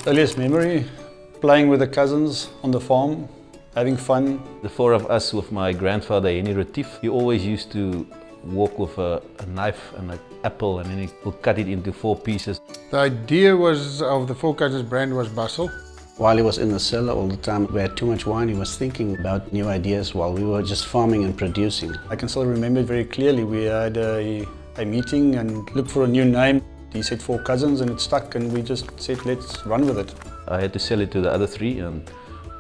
Earliest memory, playing with the cousins on the farm, having fun. The four of us with my grandfather, Henny Retief, he always used to walk with a knife and an apple, and then he would cut it into 4 pieces. The idea was of the Four Cousins brand was Bustle. While he was in the cellar all the time, we had too much wine. He was thinking about new ideas while we were just farming and producing. I can still remember it very clearly. We had a meeting and looked for a new name. He said Four Cousins and it stuck, and we just said, let's run with it. I had to sell it to the other 3, and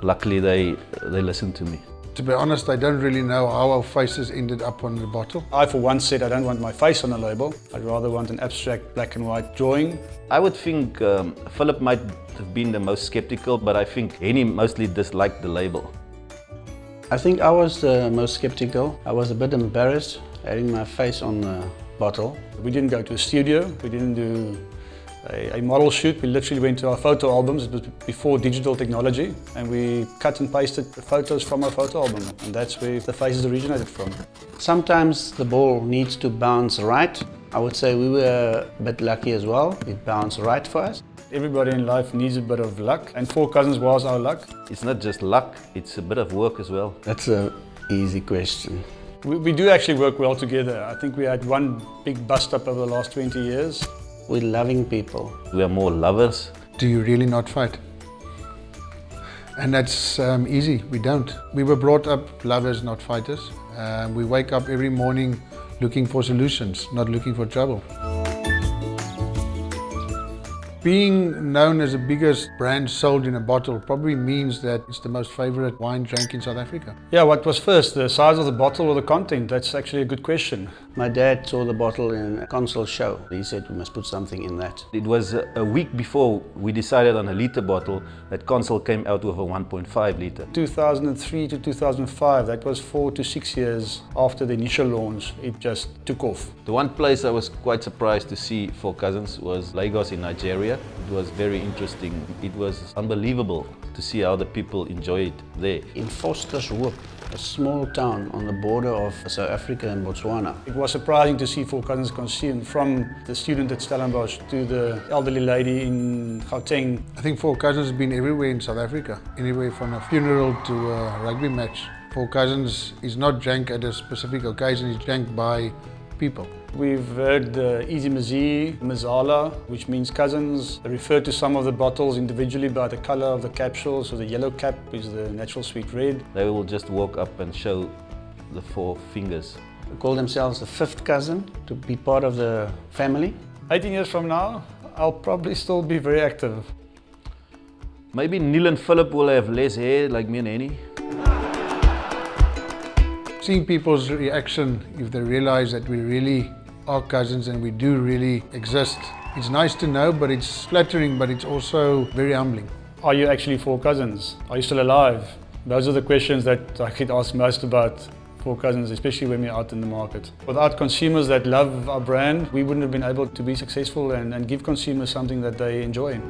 luckily they listened to me. To be honest, I don't really know how our faces ended up on the bottle. I for one said I don't want my face on a label. I'd rather want an abstract black and white drawing. I would think Philip might have been the most skeptical, but I think Henny mostly disliked the label. I think I was the most skeptical. I was a bit embarrassed having my face on the bottle. We didn't go to a studio, we didn't do a model shoot. We literally went to our photo albums. It was before digital technology, and we cut and pasted the photos from our photo album, and that's where the faces originated from. Sometimes the ball needs to bounce right. I would say we were a bit lucky as well. It bounced right for us. Everybody in life needs a bit of luck, and Four Cousins was our luck. It's not just luck, it's a bit of work as well. That's an easy question. We do actually work well together. I think we had one big bust-up over the last 20 years. We're loving people. We are more lovers. Do you really not fight? And that's easy, we don't. We were brought up lovers, not fighters. We wake up every morning looking for solutions, not looking for trouble. Being known as the biggest brand sold in a bottle probably means that it's the most favorite wine drank in South Africa. Yeah, what was first, the size of the bottle or the content? That's actually a good question. My dad saw the bottle in a console show. He said we must put something in that. It was a week before we decided on a liter bottle that Consol came out with a 1.5 liter. 2003 to 2005, that was 4 to 6 years after the initial launch, it just took off. The one place I was quite surprised to see Four Cousins was Lagos in Nigeria. It was very interesting. It was unbelievable to see how the people enjoy it there. In Voskershoop, a small town on the border of South Africa and Botswana. It was surprising to see Four Cousins consumed, from the student at Stellenbosch to the elderly lady in Gauteng. I think Four Cousins has been everywhere in South Africa, anywhere from a funeral to a rugby match. Four Cousins is not drank at a specific occasion, it's drank by people. We've heard the Easy Mazie, Mazala, which means cousins. They refer to some of the bottles individually by the color of the capsule. So the yellow cap is the natural sweet red. They will just walk up and show the 4 fingers. They call themselves the 5th cousin to be part of the family. 18 years from now, I'll probably still be very active. Maybe Neil and Philip will have less hair like me and Henny. Seeing people's reaction if they realize that we really are cousins and we do really exist. It's nice to know, but it's flattering, but it's also very humbling. Are you actually 4 cousins? Are you still alive? Those are the questions that I get asked most about 4 cousins, especially when we're out in the market. Without consumers that love our brand, we wouldn't have been able to be successful and give consumers something that they enjoy.